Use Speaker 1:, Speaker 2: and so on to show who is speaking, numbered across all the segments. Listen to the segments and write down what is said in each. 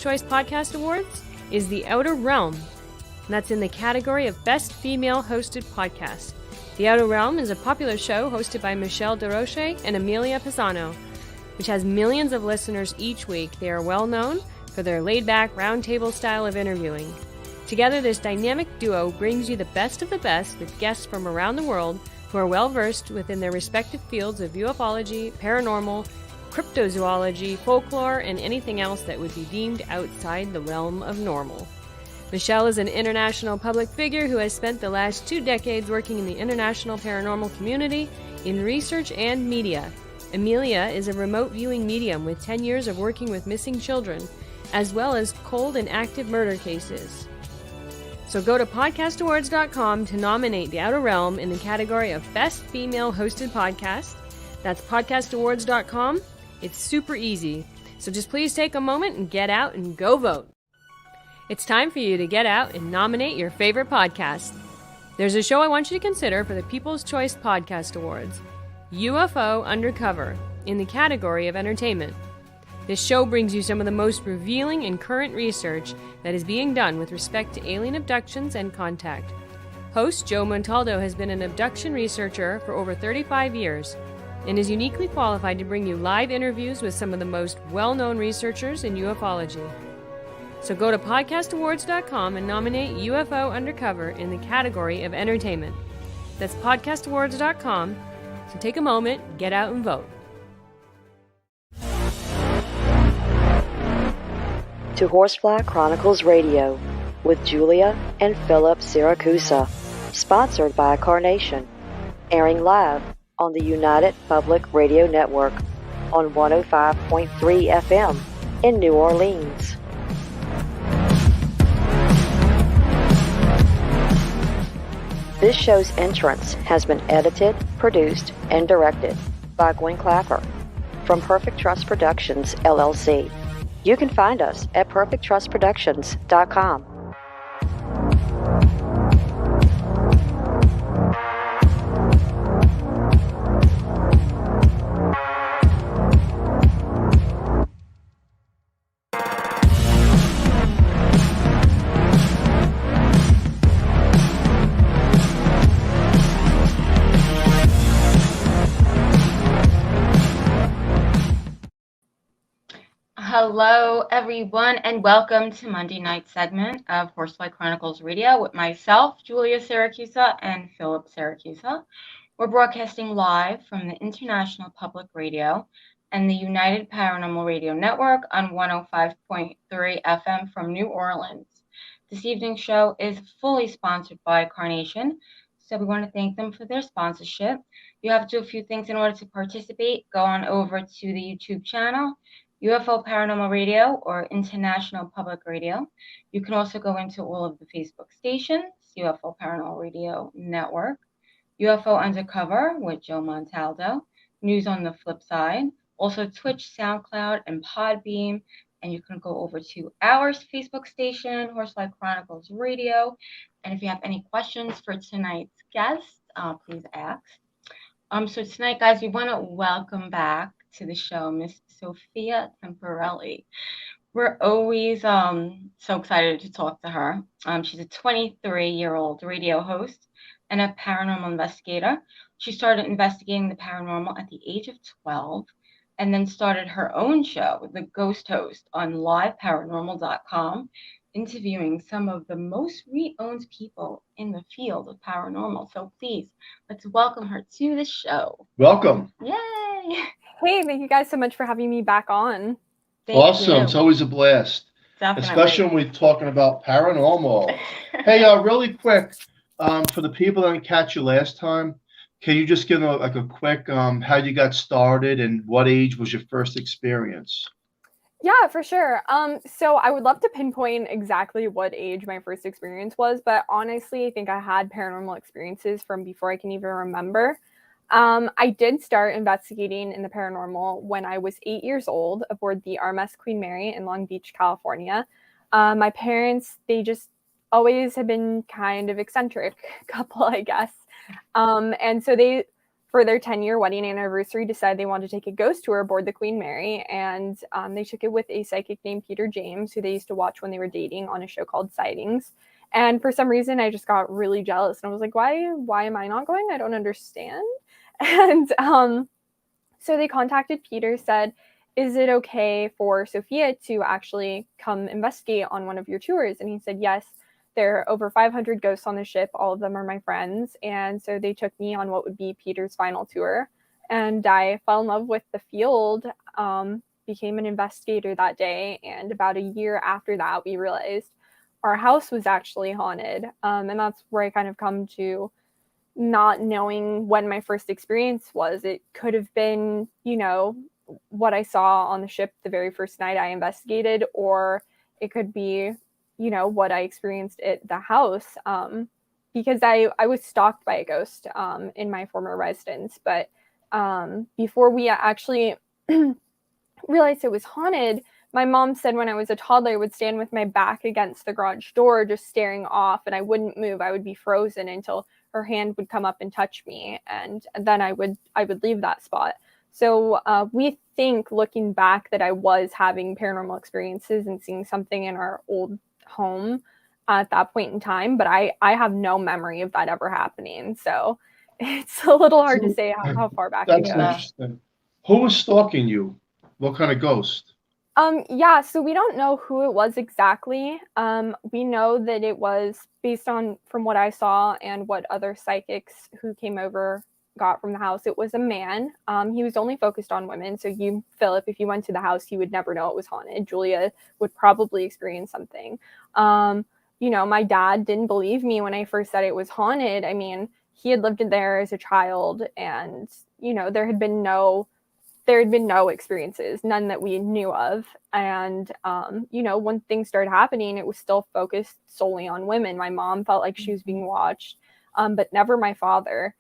Speaker 1: Choice Podcast Awards is The Outer Realm. And that's in the category of Best Female Hosted Podcast. The Outer Realm is a popular show hosted by Michelle DeRoche and Amelia Pisano, which has millions of listeners each week. They are well known for their laid-back, roundtable style of interviewing. Together, this dynamic duo brings you the best of the best with guests from around the world who are well-versed within their respective fields of ufology, paranormal, cryptozoology, folklore, and anything else that would be deemed outside the realm of normal. Michelle is an international public figure who has spent the last 2 decades working in the international paranormal community in research and media. Amelia is a remote viewing medium with 10 years of working with missing children, as well as cold and active murder cases. So go to podcastawards.com to nominate The Outer Realm in the category of Best Female Hosted Podcast. That's podcastawards.com. It's super easy. So just please take a moment and get out and go vote. It's time for you to get out and nominate your favorite podcast. There's a show I want you to consider for the People's Choice Podcast Awards, UFO Undercover, in the category of entertainment. This show brings you some of the most revealing and current research that is being done with respect to alien abductions and contact. Host Joe Montaldo has been an abduction researcher for over 35 years and is uniquely qualified to bring you live interviews with some of the most well-known researchers in ufology. So go to podcastawards.com and nominate UFO Undercover in the category of entertainment. That's podcastawards.com. So take a moment, get out and vote.
Speaker 2: To Horsefly Chronicles Radio with Julia and Philip Siracusa, sponsored by Carnation, airing live on the United Public Radio Network on 105.3 FM in New Orleans. This show's entrance has been edited, produced, and directed by Gwen Clapper from Perfect Trust Productions, LLC. You can find us at perfecttrustproductions.com.
Speaker 3: Hello, everyone, and welcome to Monday night segment of Horsefly Chronicles Radio with myself, Julia Siracusa, and Philip Siracusa. We're broadcasting live from the International Public Radio and the United Paranormal Radio Network on 105.3 FM from New Orleans. This evening's show is fully sponsored by Carnation, so we want to thank them for their sponsorship. You have to do a few things in order to participate. Go on over to the YouTube channel, UFO Paranormal Radio or International Public Radio. You can also go into all of the Facebook stations, UFO Paranormal Radio Network, UFO Undercover with Joe Montaldo, News on the Flip Side, also Twitch, SoundCloud, and Podbeam. And you can go over to our Facebook station, Horsefly Chronicles Radio. And if you have any questions for tonight's guest, please ask. So tonight, guys, we want to welcome back to the show Miss Sophia Temperilli. We're always so excited to talk to her. She's a 23-year-old radio host and a paranormal investigator. She started investigating the paranormal at the age of 12 and then started her own show, The Ghost Host, on liveparanormal.com, interviewing some of the most renowned people in the field of paranormal. So please, let's welcome her to the show.
Speaker 4: Welcome.
Speaker 3: Yay!
Speaker 5: Hey, thank you guys so much for having me back on.
Speaker 4: Awesome. It's always a blast.
Speaker 3: Definitely.
Speaker 4: Especially when we're talking about paranormal. Hey, really quick, for the people that didn't catch you last time, can you just give them a quick how you got started and what age was your first experience?
Speaker 5: Yeah, for sure. So I would love to pinpoint exactly what age my first experience was, but honestly, I think I had paranormal experiences from before I can even remember. I did start investigating in the paranormal when I was 8 years old aboard the RMS Queen Mary in Long Beach, California. My parents, they just always have been kind of eccentric couple, I guess. And so they for their 10-year wedding anniversary, decided they wanted to take a ghost tour aboard the Queen Mary, and they took it with a psychic named Peter James, who they used to watch when they were dating on a show called Sightings. And for some reason, I just got really jealous, and I was like, why am I not going? I don't understand. And so they contacted Peter, said, is it okay for Sophia to actually come investigate on one of your tours? And he said, yes. There are over 500 ghosts on the ship. All of them are my friends. And so they took me on what would be Peter's final tour. And I fell in love with the field, became an investigator that day. And about a year after that, we realized our house was actually haunted. And that's where I kind of come to not knowing when my first experience was. It could have been, what I saw on the ship the very first night I investigated, or it could be what I experienced at the house, because I was stalked by a ghost in my former residence. But before we actually realized it was haunted, my mom said when I was a toddler, I would stand with my back against the garage door, just staring off, and I wouldn't move. I would be frozen until her hand would come up and touch me, and then I would leave that spot. So we think, looking back, that I was having paranormal experiences and seeing something in our old home at that point in time, but I have no memory of that ever happening. So it's a little hard to say how far back it
Speaker 4: That's
Speaker 5: goes.
Speaker 4: interesting. Who was stalking you? What kind of ghost?
Speaker 5: Yeah, so we don't know who it was exactly. We know that it was based on, from what I saw and what other psychics who came over got from the house, it was a man. He was only focused on women. So you, Philip, if you went to the house, you would never know it was haunted. Julia would probably experience something. My dad didn't believe me when I first said it was haunted. I mean, he had lived in there as a child, and there had been no experiences, none that we knew of. And when things started happening, it was still focused solely on women. My mom felt like she was being watched, but never my father.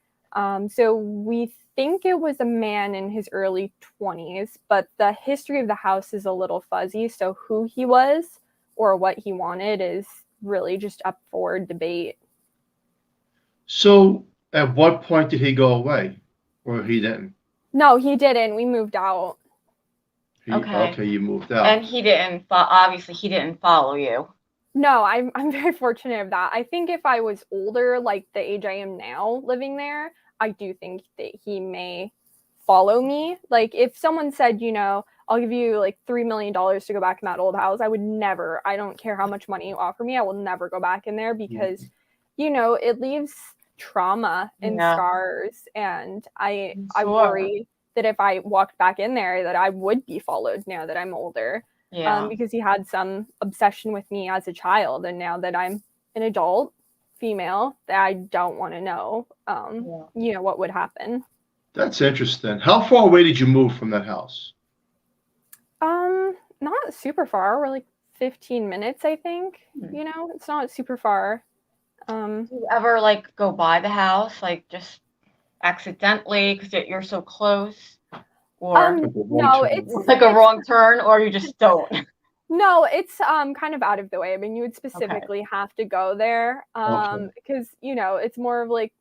Speaker 5: So we think it was a man in his early 20s, but the history of the house is a little fuzzy. So who he was or what he wanted is really just up for debate.
Speaker 4: So at what point did he go away, or he didn't?
Speaker 5: No, he didn't. We moved out.
Speaker 3: Okay,
Speaker 4: you moved out.
Speaker 3: And he didn't. Obviously, he didn't follow you.
Speaker 5: No, I'm very fortunate of that. I think if I was older, like the age I am now living there, I do think that he may follow me. Like if someone said, I'll give you like $3 million to go back in that old house, I would never, I don't care how much money you offer me, I will never go back in there, because, it leaves trauma and scars. And I worry that if I walked back in there, that I would be followed now that I'm older. Because he had some obsession with me as a child, and now that I'm an adult female, that I don't want to know, what would happen.
Speaker 4: That's interesting. How far away did you move from that house?
Speaker 5: Not super far. We're like 15 minutes, I think. It's not super far.
Speaker 3: Do you ever go by the house, just accidentally because you're so close? Or
Speaker 5: no, it's
Speaker 3: like a wrong turn, or you just don't?
Speaker 5: No, it's kind of out of the way. I mean, you would specifically have to go there because it's more of like,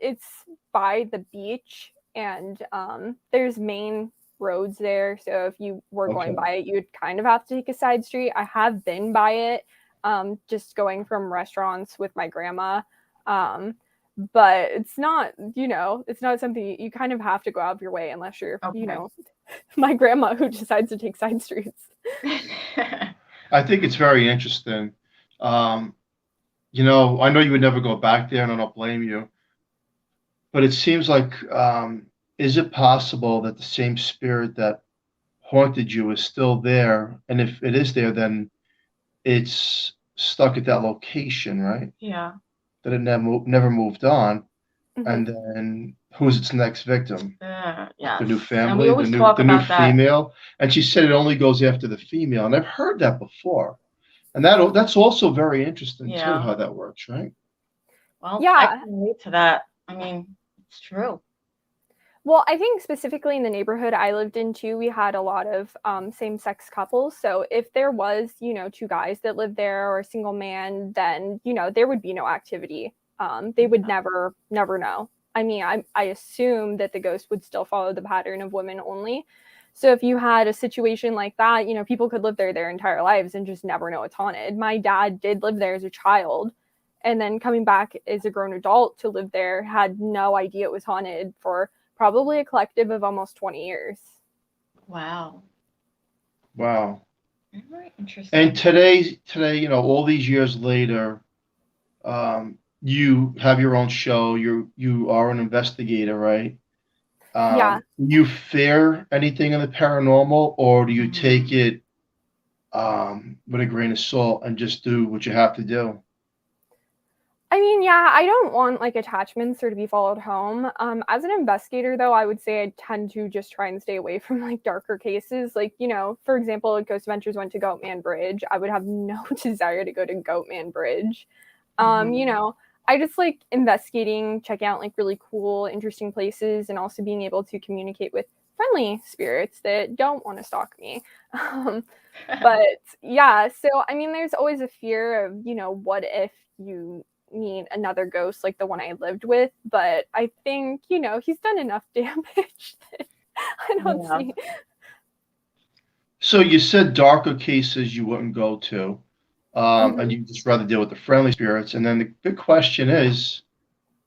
Speaker 5: it's by the beach, and there's main roads there. So if you were going by it, you would kind of have to take a side street. I have been by it, just going from restaurants with my grandma. But it's not, it's not something you kind of have to go out of your way, unless you're, my grandma who decides to take side streets.
Speaker 4: I think it's very interesting. I know you would never go back there, and I don't blame you. But it seems like, is it possible that the same spirit that haunted you is still there? And if it is there, then it's stuck at that location, right?
Speaker 3: Yeah.
Speaker 4: That it never moved on. Mm-hmm. And then who's its next victim?
Speaker 3: Yeah.
Speaker 4: The new family, the new female. And she said it only goes after the female. And I've heard that before. And that's also very interesting too, how that works, right?
Speaker 3: Well, I can relate to that. I mean, it's true.
Speaker 5: Well, I think specifically in the neighborhood I lived in too, we had a lot of same-sex couples. So if there was, two guys that lived there, or a single man, then, there would be no activity. They would never know. I mean, I assume that the ghost would still follow the pattern of women only. So if you had a situation like that, people could live there their entire lives and just never know it's haunted. My dad did live there as a child, and then coming back as a grown adult to live there, had no idea it was haunted for probably a collective of almost 20 years.
Speaker 3: Wow.
Speaker 4: Wow.
Speaker 3: Very interesting.
Speaker 4: And today, all these years later, you have your own show. You are an investigator, right?
Speaker 5: Yeah.
Speaker 4: Do you fear anything in the paranormal, or do you take it with a grain of salt and just do what you have to do?
Speaker 5: I mean, yeah, I don't want like attachments or to be followed home. As an investigator, though, I would say I tend to just try and stay away from like darker cases. Like, for example, Ghost Adventures went to Goatman Bridge. I would have no desire to go to Goatman Bridge. I just like investigating, checking out like really cool, interesting places, and also being able to communicate with friendly spirits that don't want to stalk me. But yeah, so I mean, there's always a fear of, what if you meet another ghost like the one I lived with? But I think, he's done enough damage that I don't see.
Speaker 4: So you said darker cases you wouldn't go to. And you just rather deal with the friendly spirits. And then the big question is,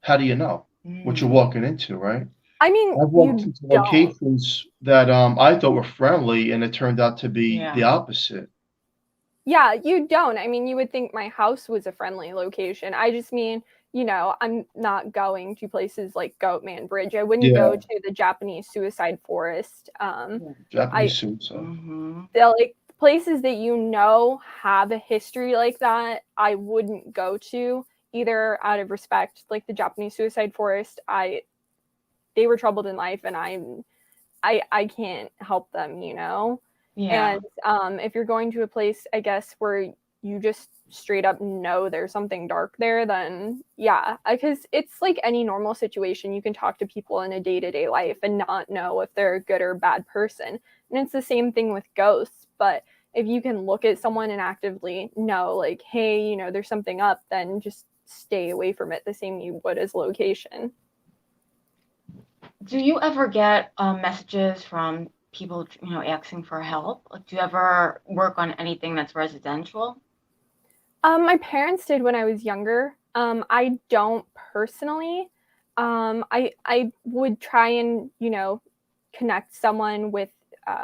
Speaker 4: how do you know what you're walking into, right?
Speaker 5: I mean,
Speaker 4: I've walked into locations that I thought were friendly, and it turned out to be the opposite.
Speaker 5: Yeah, you don't. I mean, you would think my house was a friendly location. I just mean, I'm not going to places like Goatman Bridge. I wouldn't go to the Japanese suicide forest.
Speaker 4: Japanese suicide.
Speaker 5: They're like places that have a history like that. I wouldn't go to, either out of respect, like the Japanese suicide forest. They were troubled in life, and I can't help them, Yeah. And if you're going to a place, I guess, where you just straight up know there's something dark there, then yeah, because it's like any normal situation. You can talk to people in a day-to-day life and not know if they're a good or bad person. And it's the same thing with ghosts. But if you can look at someone and actively know, like, hey, there's something up, then just stay away from it the same you would as location.
Speaker 3: Do you ever get messages from people, asking for help? Like, do you ever work on anything that's residential?
Speaker 5: My parents did when I was younger. I don't personally. I would try and, connect someone with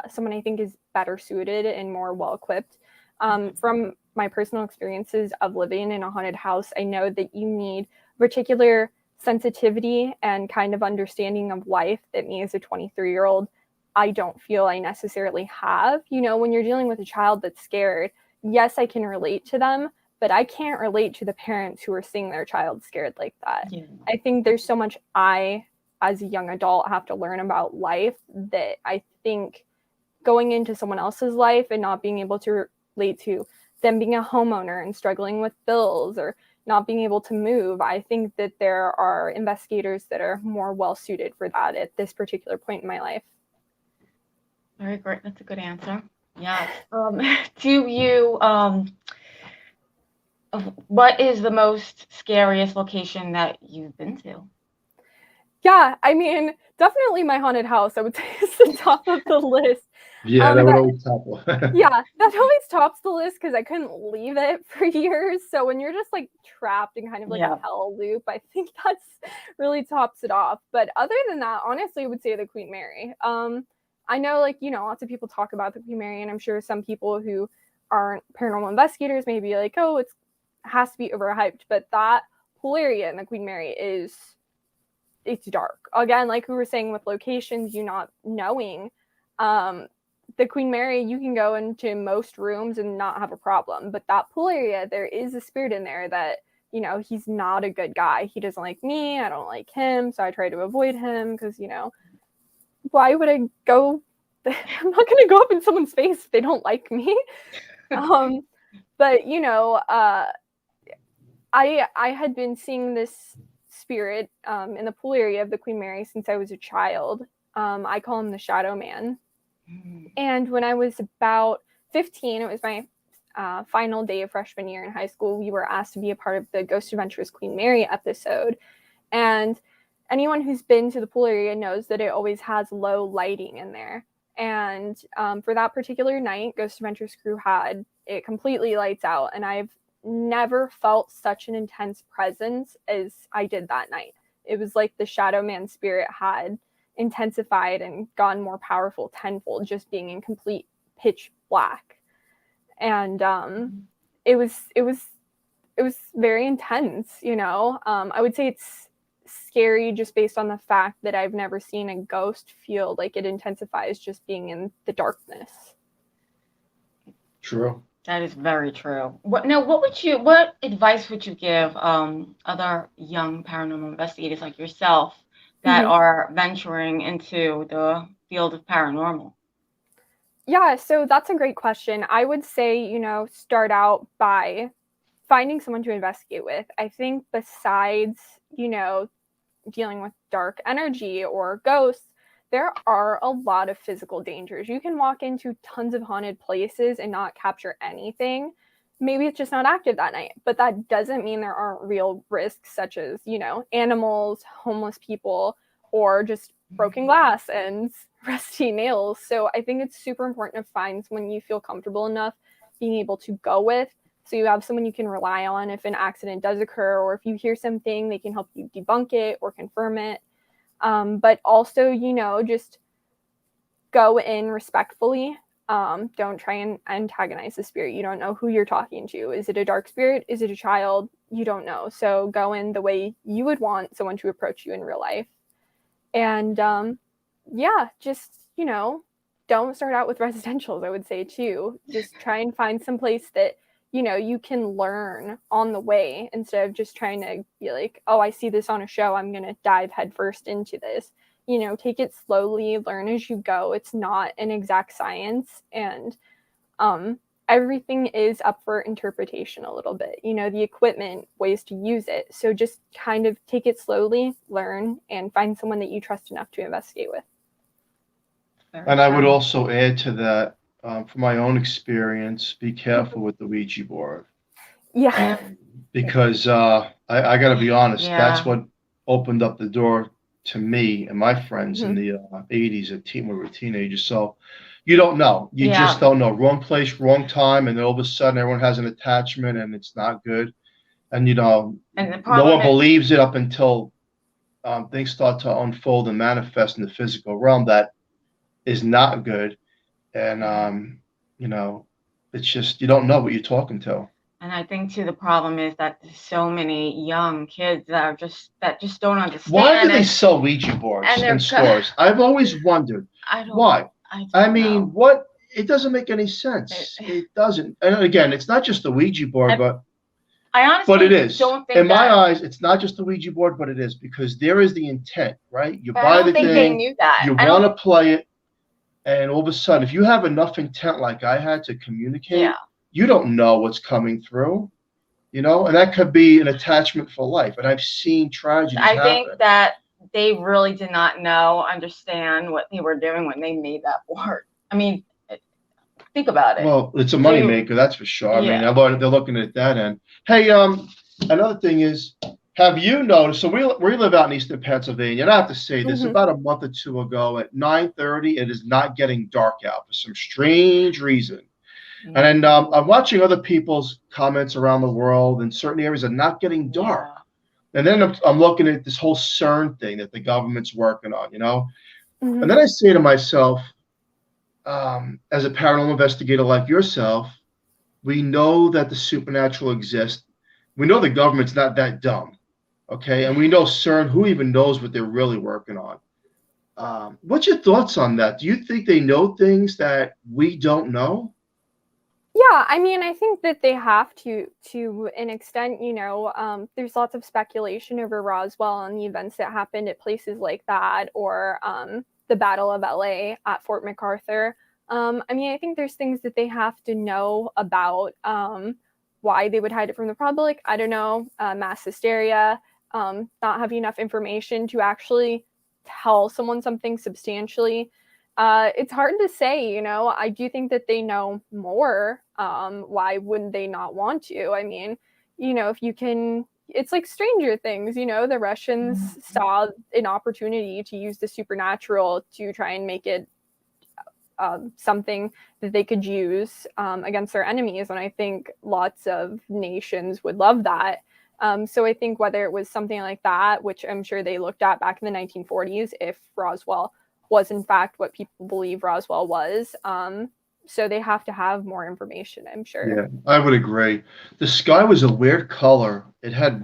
Speaker 5: someone I think is better suited and more well-equipped. From my personal experiences of living in a haunted house, I know that you need particular sensitivity and kind of understanding of life that me as a 23-year-old, I don't feel I necessarily have. When you're dealing with a child that's scared, yes, I can relate to them, but I can't relate to the parents who are seeing their child scared like that. Yeah. I think there's so much I, as a young adult, have to learn about life that I think going into someone else's life and not being able to relate to them being a homeowner and struggling with bills or not being able to move, I think that there are investigators that are more well-suited for that at this particular point in my life.
Speaker 3: Very great. That's a good answer. Yeah. Do you, what is the most scariest location that you've been to?
Speaker 5: Yeah, I mean, definitely my haunted house, I would say, is the top of the list.
Speaker 4: Yeah, that would always top.
Speaker 5: Yeah, that always tops the list because I couldn't leave it for years. So when you're just like trapped in kind of like a hell loop, I think that's really tops it off. But other than that, honestly, I would say the Queen Mary. I know, like, lots of people talk about the Queen Mary, and I'm sure some people who aren't paranormal investigators may be like, oh, it has to be overhyped. But that whole area in the Queen Mary it's dark. Again, like we were saying with locations, you not knowing, the Queen Mary, you can go into most rooms and not have a problem. But that pool area, there is a spirit in there that, he's not a good guy. He doesn't like me. I don't like him. So I try to avoid him because, why would I go? I'm not going to go up in someone's face if they don't like me. But, I had been seeing this spirit in the pool area of the Queen Mary since I was a child. I call him the Shadow Man. And when I was about 15, it was my final day of freshman year in high school, we were asked to be a part of the Ghost Adventures Queen Mary episode. And anyone who's been to the pool area knows that it always has low lighting in there. And for that particular night, Ghost Adventures crew had it completely lights out, and I've never felt such an intense presence as I did that night. It was like the Shadow Man spirit had intensified and gotten more powerful tenfold, just being in complete pitch black. And it was very intense, you know. I would say it's scary just based on the fact that I've never seen a ghost feel like it intensifies just being in the darkness.
Speaker 4: True.
Speaker 3: That is very true. What advice would you give other young paranormal investigators like yourself that are venturing into the field of paranormal?
Speaker 5: Yeah, so that's a great question. I would say, you know, start out by finding someone to investigate with. I think besides, you know, dealing with dark energy or ghosts, there are a lot of physical dangers. You can walk into tons of haunted places and not capture anything. Maybe it's just not active that night, but that doesn't mean there aren't real risks, such as, you know, animals, homeless people, or just broken glass and rusty nails. So I think it's super important to find someone you feel comfortable enough being able to go with. So you have someone you can rely on if an accident does occur, or if you hear something, they can help you debunk it or confirm it. But also, you know, just go in respectfully. Don't try and antagonize the spirit. You don't know who you're talking to. Is it a dark spirit? Is it a child? You don't know. So go in the way you would want someone to approach you in real life. And yeah, just, you know, don't start out with residentials, I would say too. Just try and find some place that, you know, you can learn on the way instead of just trying to be like, oh, I see this on a show, I'm going to dive headfirst into this. You know, take it slowly, learn as you go. It's not an exact science, and everything is up for interpretation a little bit. You know, the equipment, ways to use it. So just kind of take it slowly, learn, and find someone that you trust enough to investigate with.
Speaker 4: And I would also add to that, from my own experience, be careful with the Ouija board.
Speaker 5: Yeah.
Speaker 4: Because I got to be honest,
Speaker 3: Yeah.
Speaker 4: that's what opened up the door to me and my friends in the 80s when we were teenagers. So you don't know. You just don't know. Wrong place, wrong time, and then all of a sudden everyone has an attachment and it's not good. And, you know, no one believes it up until things start to unfold and manifest in the physical realm. That is not good. And, you know, it's just, you don't know what you're talking to.
Speaker 3: And I think too, the problem is that there's so many young kids that just don't understand.
Speaker 4: Why do they sell Ouija boards in stores? I've always wondered why. I mean, what? It doesn't make any sense. It doesn't. And again, it's not just the Ouija board, but
Speaker 3: I honestly
Speaker 4: but it is.
Speaker 3: don't think
Speaker 4: in my eyes, it's not just the Ouija board, but it is, because there is the intent, right? You buy the thing,
Speaker 3: they knew that.
Speaker 4: You want to play it, and all of a sudden, if you have enough intent like I had to communicate, you don't know what's coming through, you know, and that could be an attachment for life. And I've seen tragedies happen.
Speaker 3: I think that they really did not understand what they were doing when they made that board. I mean, think about it.
Speaker 4: Well, it's a moneymaker, that's for sure. I mean, they're looking at that end. Hey, another thing is, have you noticed? So we live out in Eastern Pennsylvania, and I have to say this: about a month or two ago, at 9:30, it is not getting dark out for some strange reason. And then I'm watching other people's comments around the world, and certain areas are not getting dark. And then I'm looking at this whole CERN thing that the government's working on, you know. And then I say to myself, as a paranormal investigator like yourself, we know that the supernatural exists. We know the government's not that dumb, okay? And we know CERN, who even knows what they're really working on? What's your thoughts on that? Do you think they know things that we don't know?
Speaker 5: Yeah, I mean, I think that they have to an extent. You know, there's lots of speculation over Roswell and the events that happened at places like that, or the Battle of LA at Fort MacArthur. I mean, I think there's things that they have to know about why they would hide it from the public. I don't know, mass hysteria, not having enough information to actually tell someone something substantially. It's hard to say, you know. I do think that they know more. Why wouldn't they not want to? I mean, you know, if you can it's like Stranger Things, you know, the Russians saw an opportunity to use the supernatural to try and make it something that they could use against their enemies. And I think lots of nations would love that. So I think whether it was something like that, which I'm sure they looked at back in the 1940s, if Roswell was in fact what people believe Roswell was. So they have to have more information, I'm sure.
Speaker 4: Yeah, I would agree. The sky was a weird color. It had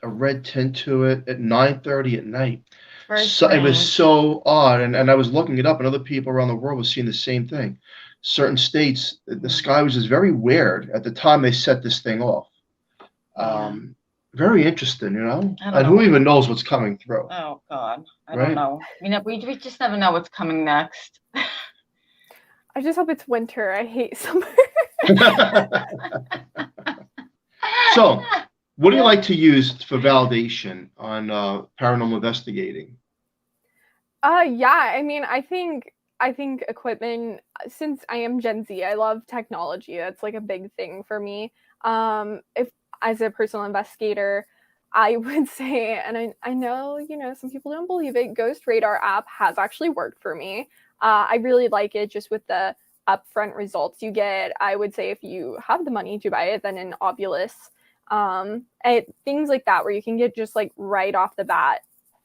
Speaker 4: a red tint to it at 9:30 at night.
Speaker 3: Very
Speaker 4: So it was
Speaker 3: strange.
Speaker 4: so odd, and I was looking it up, and other people around the world were seeing the same thing. Certain states, the sky was just very weird at the time they set this thing off. Very interesting, you know?
Speaker 3: I don't
Speaker 4: And who
Speaker 3: know.
Speaker 4: even knows what's coming through?
Speaker 3: Oh God, I
Speaker 4: Right.
Speaker 3: don't know. We just never know what's coming next.
Speaker 5: I just hope it's winter. I hate summer.
Speaker 4: So, what do you like to use for validation on paranormal investigating?
Speaker 5: Yeah, I mean, I think equipment, since I am Gen Z, I love technology. That's like a big thing for me. If as a personal investigator, I would say, and I know, you know, some people don't believe it, Ghost Radar app has actually worked for me. I really like it just with the upfront results you get. I would say if you have the money to buy it, then an Ovilus, things like that, where you can get just like right off the bat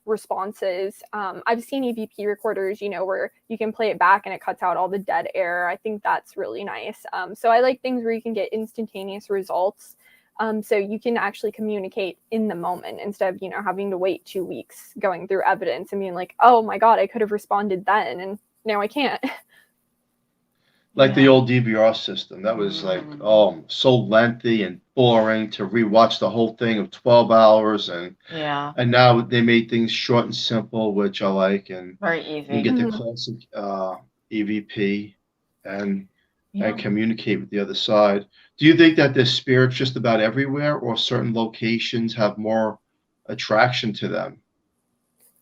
Speaker 5: responses. I've seen EVP recorders, you know, where you can play it back and it cuts out all the dead air. I think that's really nice. So I like things where you can get instantaneous results. So you can actually communicate in the moment instead of, you know, having to wait 2 weeks going through evidence and being like, oh my God, I could have responded then and now I can't.
Speaker 4: Like the old DVR system, that was like, so lengthy and boring to rewatch the whole thing of 12 hours, and now they made things short and simple, which I like, and
Speaker 3: very
Speaker 4: you
Speaker 3: easy.
Speaker 4: get the classic EVP and communicate with the other side. Do you think that there's spirits just about everywhere, or certain locations have more attraction to them?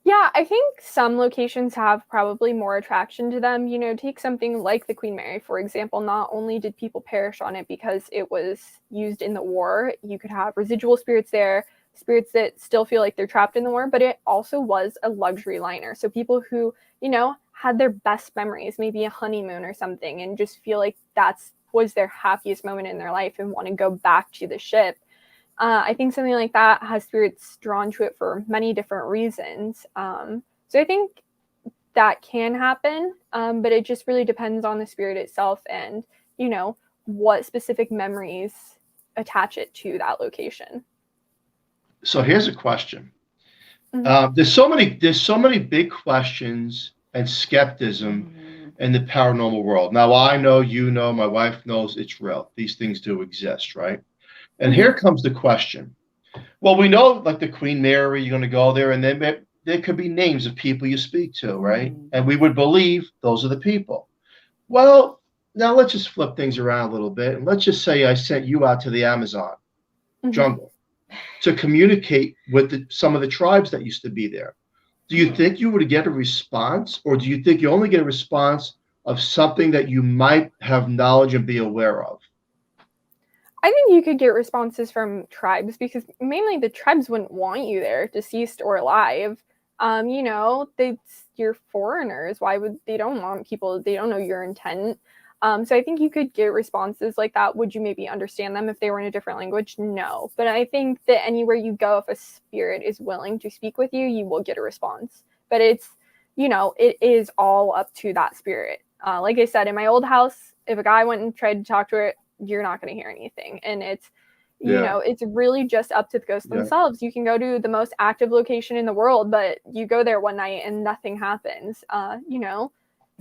Speaker 5: Yeah, I think some locations have probably more attraction to them. You know, take something like the Queen Mary, for example. Not only did people perish on it because it was used in the war, you could have residual spirits there, spirits that still feel like they're trapped in the war, but it also was a luxury liner. So people who, you know, had their best memories, maybe a honeymoon or something, and just feel like that's was their happiest moment in their life and want to go back to the ship. I think something like that has spirits drawn to it for many different reasons. So I think that can happen, but it just really depends on the spirit itself and, you know, what specific memories attach it to that location.
Speaker 4: So here's a question. There's so many big questions and skepticism in the paranormal world. Now, I know, you know, my wife knows it's real. These things do exist, right? And here comes the question. Well, we know, like the Queen Mary, you're going to go there, and then there could be names of people you speak to, right? And we would believe those are the people. Well, now let's just flip things around a little bit, and let's just say I sent you out to the Amazon jungle to communicate with some of the tribes that used to be there. Do you think you would get a response, or do you think you only get a response of something that you might have knowledge and be aware of?
Speaker 5: I think you could get responses from tribes because mainly the tribes wouldn't want you there, deceased or alive. You know, you're foreigners. Why would they don't want people? They don't know your intent. So I think you could get responses like that. Would you maybe understand them if they were in a different language? No. But I think that anywhere you go, if a spirit is willing to speak with you, you will get a response. But it's, you know, it is all up to that spirit. Like I said, in my old house, if a guy went and tried to talk to it, you're not going to hear anything. And it's, you know, it's really just up to the ghosts themselves. You can go to the most active location in the world, but you go there one night and nothing happens. You know,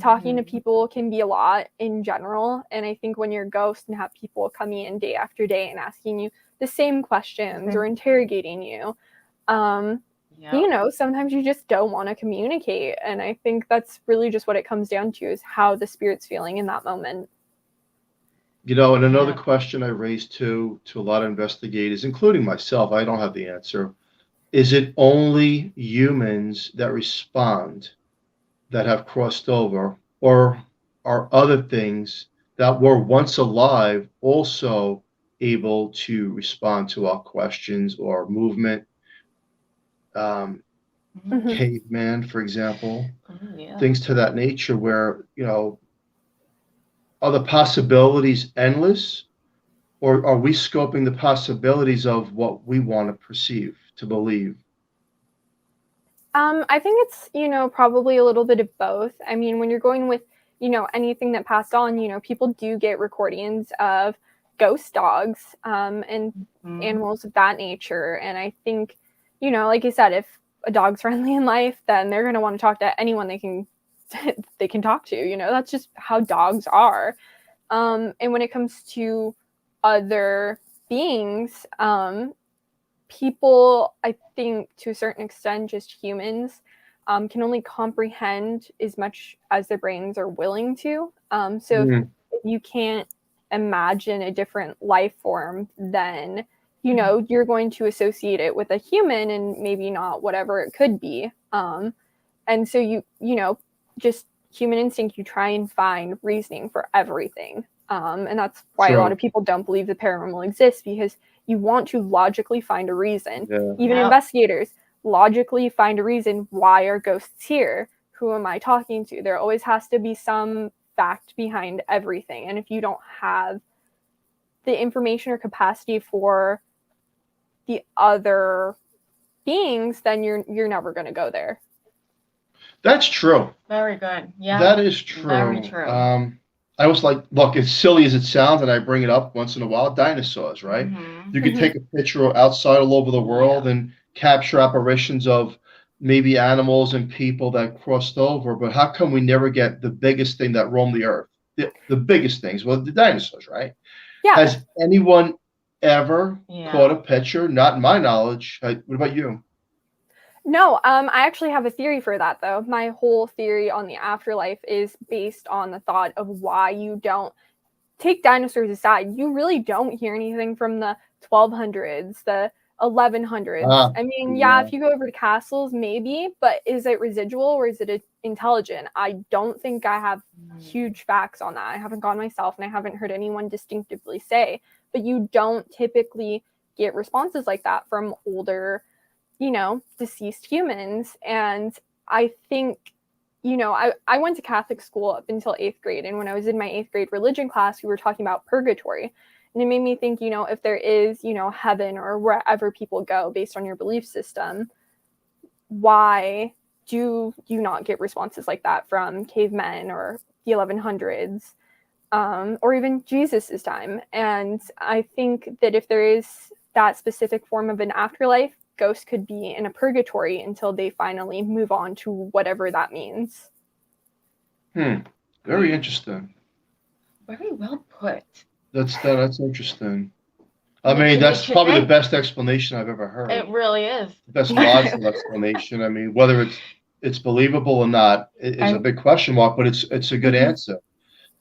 Speaker 5: talking to people can be a lot in general. And I think when you're a ghost and have people coming in day after day and asking you the same questions or interrogating you, you know, sometimes you just don't want to communicate. And I think that's really just what it comes down to, is how the spirit's feeling in that moment.
Speaker 4: You know, and another question I raised to a lot of investigators, including myself, I don't have the answer. Is it only humans that respond that have crossed over, or are other things that were once alive also able to respond to our questions or movement. Caveman, for example, things to that nature where, are the possibilities endless, or are we scoping the possibilities of what we want to perceive, to believe?
Speaker 5: I think it's, probably a little bit of both. I mean, when you're going with, anything that passed on, people do get recordings of ghost dogs and animals of that nature. And I think, like you said, if a dog's friendly in life, then they're going to want to talk to anyone they can talk to. That's just how dogs are. And when it comes to other beings, people, I think, to a certain extent, just humans, can only comprehend as much as their brains are willing to. So if you can't imagine a different life form, then, you're going to associate it with a human and maybe not whatever it could be. And so just human instinct, you try and find reasoning for everything. And that's why a lot of people don't believe the paranormal exists, because you want to logically find a reason. Even investigators logically find a reason. Why are ghosts here? Who am I talking to? There always has to be some fact behind everything. And if you don't have the information or capacity for the other beings, then you're never going to go there.
Speaker 4: That's true.
Speaker 3: Very good. Yeah.
Speaker 4: That is true.
Speaker 3: Very true.
Speaker 4: I was like, look, as silly as it sounds, and I bring it up once in a while, dinosaurs, right? You could take a picture outside all over the world and capture apparitions of maybe animals and people that crossed over, but how come we never get the biggest thing that roamed the earth? The biggest things, well, the dinosaurs, right?
Speaker 5: Yeah.
Speaker 4: Has anyone ever caught a picture? Not in my knowledge. What about you?
Speaker 5: No, I actually have a theory for that, though. My whole theory on the afterlife is based on the thought of why you don't take dinosaurs aside. You really don't hear anything from the 1200s, the 1100s. I mean, if you go over to castles, maybe, but is it residual or is it intelligent? I don't think I have huge facts on that. I haven't gone myself, and I haven't heard anyone distinctively say, but you don't typically get responses like that from older, deceased humans. And I think, I went to Catholic school up until 8th grade. And when I was in my 8th grade religion class, we were talking about purgatory. And it made me think, if there is, heaven or wherever people go based on your belief system, why do you not get responses like that from cavemen or the 1100s, or even Jesus's time? And I think that if there is that specific form of an afterlife, ghosts could be in a purgatory until they finally move on to whatever that means.
Speaker 4: Very interesting.
Speaker 3: Very well put.
Speaker 4: That's interesting. I mean, that's probably the best explanation I've ever heard.
Speaker 3: It really is.
Speaker 4: The best logical explanation. I mean, whether it's believable or not is a big question mark, but it's a good answer.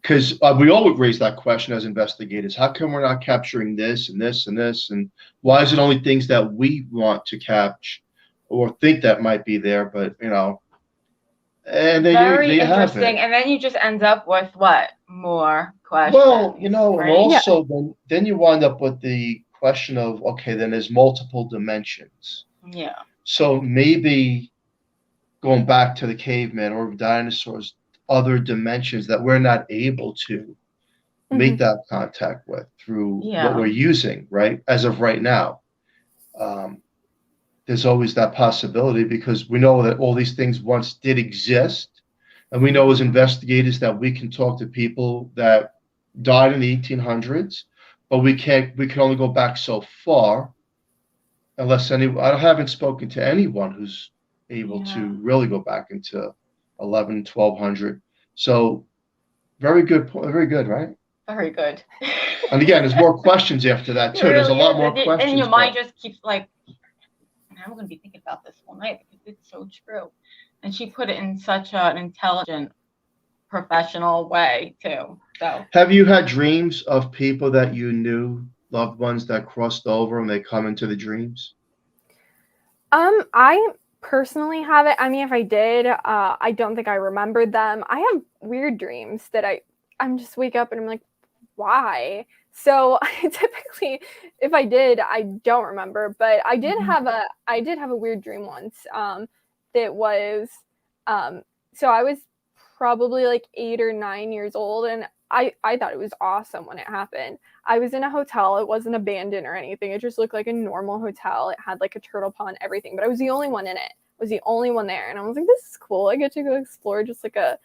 Speaker 4: Because we all would raise that question as investigators. How come we're not capturing this and this and this? And why is it only things that we want to capture or think that might be there? But, and then
Speaker 3: very
Speaker 4: you have
Speaker 3: interesting.
Speaker 4: it.
Speaker 3: And then you just end up with what? More questions.
Speaker 4: Well,
Speaker 3: right?
Speaker 4: and also then you wind up with the question of, okay, then there's multiple dimensions.
Speaker 3: Yeah.
Speaker 4: So maybe going back to the caveman or dinosaurs, other dimensions that we're not able to make that contact with through what we're using, right? As of right now, there's always that possibility, because we know that all these things once did exist, and we know as investigators that we can talk to people that died in the 1800s, but we can only go back so far, unless I haven't spoken to anyone who's able to really go back into 1200. So very good, right?
Speaker 3: Very good.
Speaker 4: And again, there's more questions after that too. There's a lot more questions.
Speaker 3: And your mind just keeps like, I'm going to be thinking about this all night because it's so true. And she put it in such an intelligent, professional way too. So, have
Speaker 4: you had dreams of people that you knew, loved ones that crossed over, and they come into the dreams?
Speaker 5: I personally have it. I mean, if I did, I don't think I remembered them. I have weird dreams that I'm just wake up and I'm like, why. So typically, if I did, I don't remember, but I did have a weird dream once. That was, so I was probably like 8 or 9 years old, and I thought it was awesome when it happened. I was in a hotel. It wasn't abandoned or anything. It just looked like a normal hotel. It had like a turtle pond, everything, but I was the only one in it. I was the only one there, and I was like, this is cool. I get to go explore just like a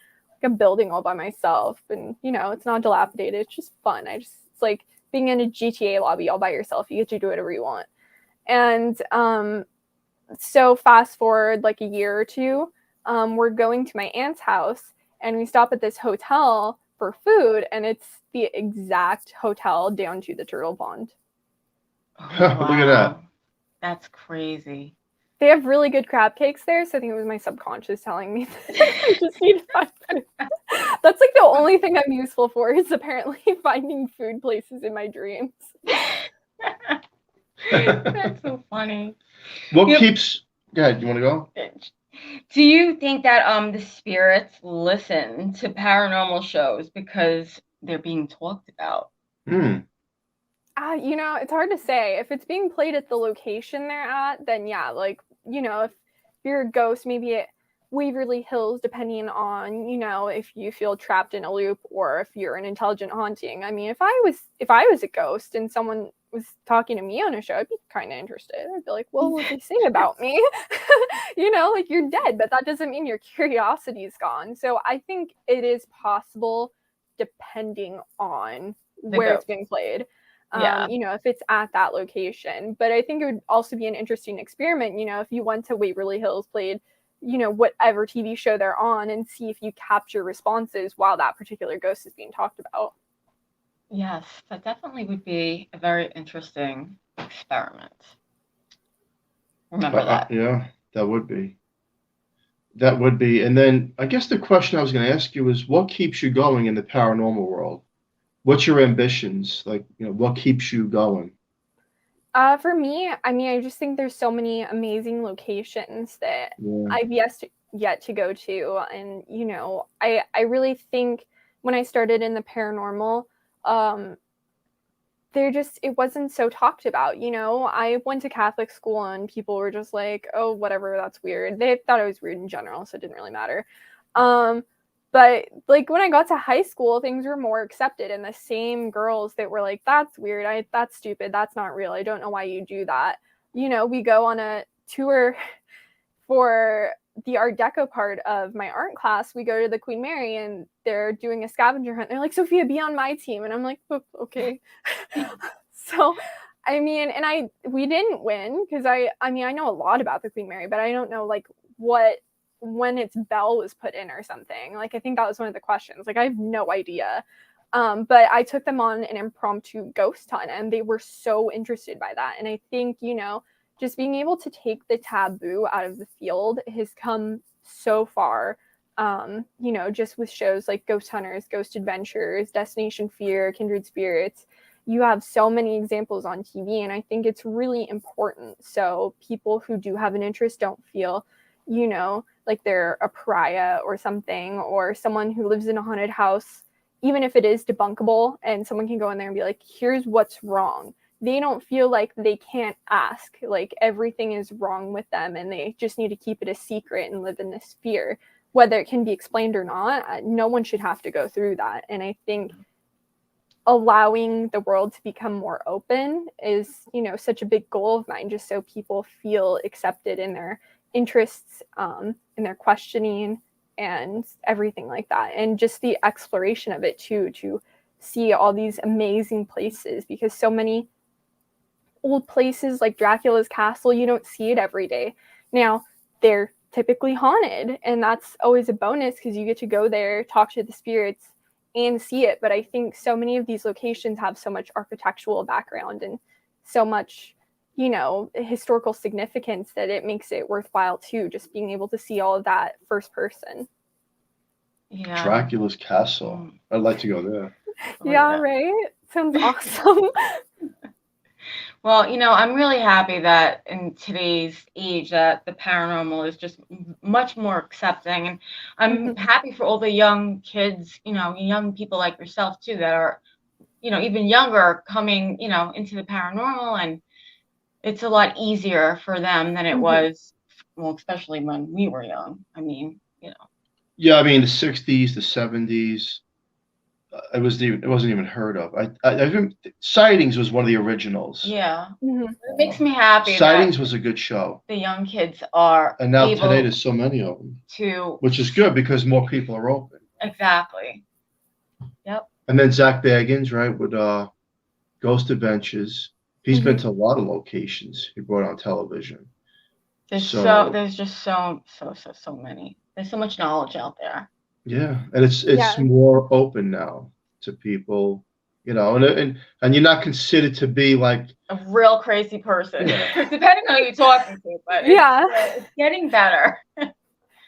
Speaker 5: building all by myself, and it's not dilapidated. It's just fun. It's like being in a GTA lobby all by yourself. You get to do whatever you want. And so fast forward like a year or two, we're going to my aunt's house, and we stop at this hotel for food, and it's the exact hotel down to the turtle pond.
Speaker 3: Oh,
Speaker 4: Look at that.
Speaker 3: That's crazy.
Speaker 5: They have really good crab cakes there, so I think it was my subconscious telling me that I just need to find food. That's like the only thing I'm useful for, is apparently finding food places in my dreams.
Speaker 3: That's so funny.
Speaker 4: What keeps... Go ahead, you want to go?
Speaker 3: Do you think that the spirits listen to paranormal shows because they're being talked about?
Speaker 5: It's hard to say. If it's being played at the location they're at, then yeah, like, if you're a ghost, maybe at Waverly Hills, depending on, if you feel trapped in a loop or if you're an intelligent haunting. I mean, if I was a ghost and someone was talking to me on a show, I'd be kind of interested. I'd be like, well, what do they say about me? Like, you're dead, but that doesn't mean your curiosity is gone. So I think it is possible, depending on where it's being played. If it's at that location. But I think it would also be an interesting experiment, if you went to Waverly Hills, played, whatever TV show they're on, and see if you capture responses while that particular ghost is being talked about.
Speaker 3: Yes, that definitely would be a very interesting experiment. Remember that.
Speaker 4: Yeah, that would be. That would be. And then I guess the question I was going to ask you is, what keeps you going in the paranormal world? What's your ambitions? Like, what keeps you going?
Speaker 5: For me, I mean, I just think there's so many amazing locations that I've yet to go to. And, I really think when I started in the paranormal, it wasn't so talked about. I went to Catholic school and people were just like, oh, whatever, that's weird. They thought it was weird in general, so it didn't really matter. But like when I got to high school, things were more accepted, and the same girls that were like, that's weird, that's stupid, that's not real, I don't know why you do that. We go on a tour for the Art Deco part of my art class. We go to the Queen Mary, and they're doing a scavenger hunt. They're like, Sophia, be on my team. And I'm like, oh, okay. So, I mean, and we didn't win, because I know a lot about the Queen Mary, but I don't know like when its bell was put in or something. Like, I think that was one of the questions. Like, I have no idea. But I took them on an impromptu ghost hunt, and they were so interested by that. And I think, just being able to take the taboo out of the field has come so far, just with shows like Ghost Hunters, Ghost Adventures, Destination Fear, Kindred Spirits. You have so many examples on TV, and I think it's really important. So people who do have an interest don't feel, like they're a pariah or something, or someone who lives in a haunted house, even if it is debunkable and someone can go in there and be like, here's what's wrong. They don't feel like they can't ask, like everything is wrong with them and they just need to keep it a secret and live in this fear. Whether it can be explained or not, no one should have to go through that. And I think allowing the world to become more open is, such a big goal of mine, just so people feel accepted in their interests, in their questioning and everything like that. And just the exploration of it too, to see all these amazing places, because so many old places like Dracula's castle, you don't see it every day. Now, they're typically haunted, and that's always a bonus because you get to go there, talk to the spirits, and see it. But I think so many of these locations have so much architectural background and so much, historical significance that it makes it worthwhile too, just being able to see all of that first person.
Speaker 3: Yeah.
Speaker 4: Dracula's castle. I'd like to go there.
Speaker 5: Yeah, right? Sounds awesome.
Speaker 3: Well, I'm really happy that in today's age that the paranormal is just much more accepting. And I'm happy for all the young kids, young people like yourself too, that are, even younger coming, into the paranormal, and it's a lot easier for them than it was, well, especially when we were young. I mean,
Speaker 4: Yeah, I mean the '60s, the '70s, it wasn't even heard of. I think Sightings was one of the originals.
Speaker 3: Yeah. It makes me happy
Speaker 4: Sightings
Speaker 3: that
Speaker 4: was a good show.
Speaker 3: the young kids are
Speaker 4: And now
Speaker 3: able
Speaker 4: today there's so many of them,
Speaker 3: to,
Speaker 4: which is good because more people are open.
Speaker 3: exactly. Yep.
Speaker 4: And then Zach Baggins, right, with Ghost Adventures. He's been to a lot of locations he brought on television.
Speaker 3: There's just so many. There's so much knowledge out there.
Speaker 4: Yeah, and it's more open now to people, and you're not considered to be like
Speaker 3: a real crazy person,
Speaker 4: Yeah.
Speaker 3: depending on who you're talking to. But it's getting better.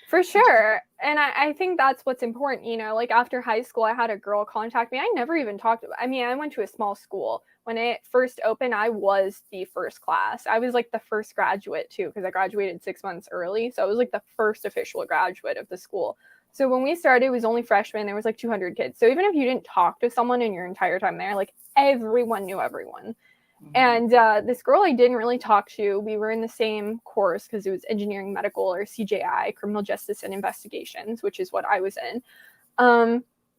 Speaker 5: For sure. And I think that's what's important, like after high school, I had a girl contact me. I never even talked about, I went to a small school. When it first opened, I was the first class. I was like the first graduate too, because I graduated 6 months early. So I was like the first official graduate of the school. So when we started, it was only freshmen. There was like 200 kids. So even if you didn't talk to someone in your entire time there, like everyone knew everyone. And this girl I didn't really talk to, we were in the same course because it was engineering, medical, or CJI, criminal justice and investigations, which is what I was in.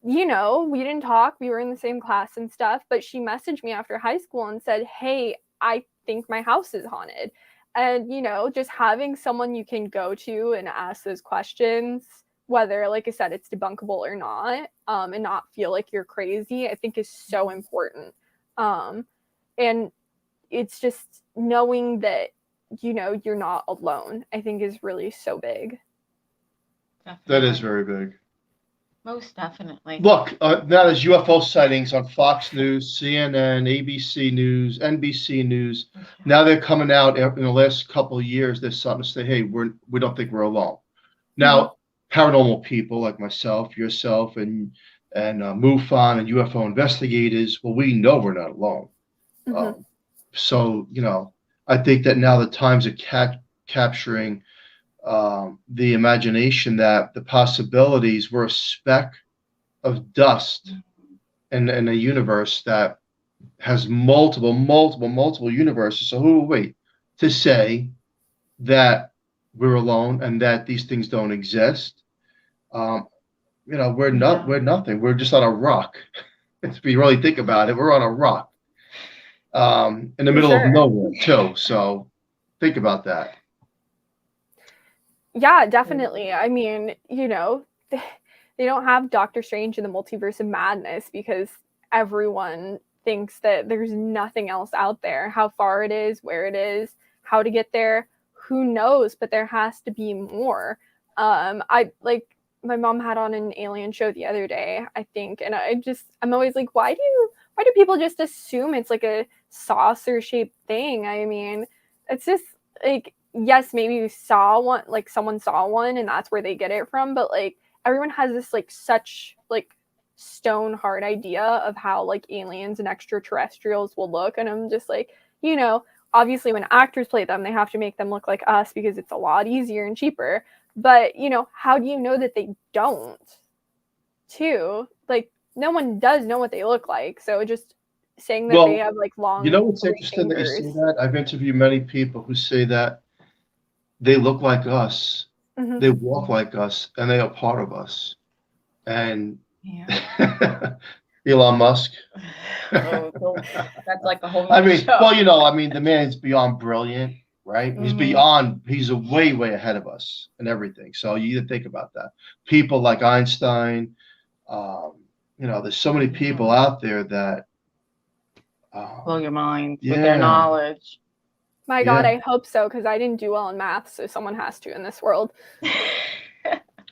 Speaker 5: We didn't talk. We were in the same class and stuff, but she messaged me after high school and said, hey, I think my house is haunted. And, just having someone you can go to and ask those questions, whether, like I said, it's debunkable or not, and not feel like you're crazy, I think is so important. And it's just knowing that, you're not alone, I think is really so big.
Speaker 3: Definitely.
Speaker 4: That is very big.
Speaker 3: Most definitely.
Speaker 4: Look, now there's UFO sightings on Fox News, CNN, ABC News, NBC News. Now they're coming out in the last couple of years. There's something to say, hey, we don't think we're alone. Now, paranormal people like myself, yourself, and MUFON and UFO investigators, well, we know we're not alone. So, I think that now the times are capturing the imagination that the possibilities were a speck of dust in a universe that has multiple universes. So who will wait to say that we're alone and that these things don't exist? We're nothing. We're just on a rock. If you really think about it, we're on a rock. In the middle of nowhere too. So think about that.
Speaker 5: Yeah, definitely. I mean, they don't have Doctor Strange in the Multiverse of Madness because everyone thinks that there's nothing else out there. How far it is, where it is, how to get there, who knows? But there has to be more. My mom had on an alien show the other day, I think, and I'm always like, why do people just assume it's like a saucer shaped thing? I mean, it's just like, yes, maybe you saw one, like someone saw one and that's where they get it from, but like everyone has this like such like stone hard idea of how like aliens and extraterrestrials will look, and I'm just like, obviously when actors play them, they have to make them look like us because it's a lot easier and cheaper. But, how do you know that they don't, too? Like, no one does know what they look like. So just saying that they have, like, long
Speaker 4: what's interesting that you say that? I've interviewed many people who say that they look like us, they walk like us, and they are part of us. And Elon Musk.
Speaker 3: That's like a whole show.
Speaker 4: The man's beyond brilliant. Right? He's way ahead of us and everything. So you either think about that. People like Einstein, there's so many people out there that
Speaker 3: blow your mind with their knowledge.
Speaker 5: My God, I hope so, because I didn't do well in math, so someone has to in this world.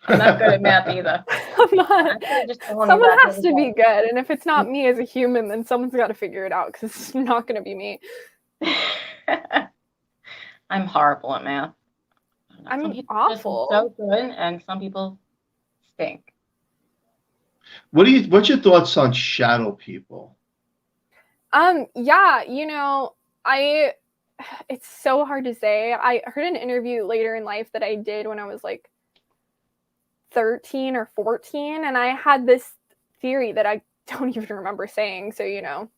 Speaker 3: I'm not good at math either.
Speaker 5: I'm not. Someone has to be good, and if it's not me as a human, then someone's got to figure it out, because it's not going to be me.
Speaker 3: I'm horrible at math.
Speaker 5: I'm awful.
Speaker 3: So good, and some people stink.
Speaker 4: What's your thoughts on shadow people?
Speaker 5: It's so hard to say. I heard an interview later in life that I did when I was like 13 or 14, and I had this theory that I don't even remember saying. So, I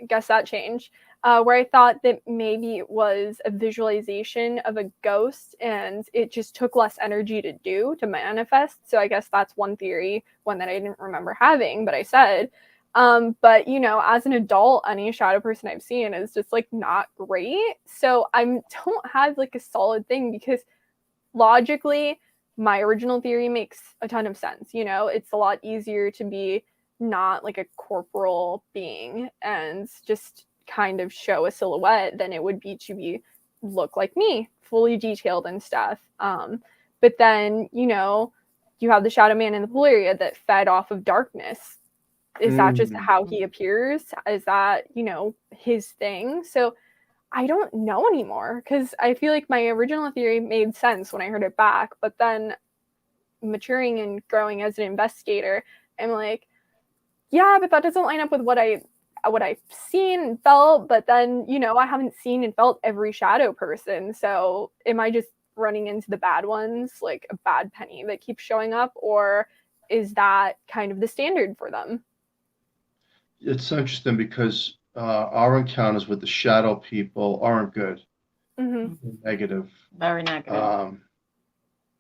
Speaker 5: guess that changed. Where I thought that maybe it was a visualization of a ghost and it just took less energy to manifest. So I guess that's one theory, one that I didn't remember having, but I said. But as an adult, any shadow person I've seen is just like not great. So I don't have like a solid thing, because logically my original theory makes a ton of sense. It's a lot easier to be not like a corporal being and just kind of show a silhouette than it would be to look like me, fully detailed and stuff. But then, you have the shadow man in the pool area that fed off of darkness. Is that just how he appears? Is that, his thing? So I don't know anymore, because I feel like my original theory made sense when I heard it back. But then maturing and growing as an investigator, I'm like, yeah, but that doesn't line up with what I've seen and felt. But then, I haven't seen and felt every shadow person. So am I just running into the bad ones, like a bad penny that keeps showing up? Or is that kind of the standard for them?
Speaker 4: It's interesting because our encounters with the shadow people aren't good.
Speaker 5: Mm-hmm.
Speaker 4: They're negative.
Speaker 3: Very negative.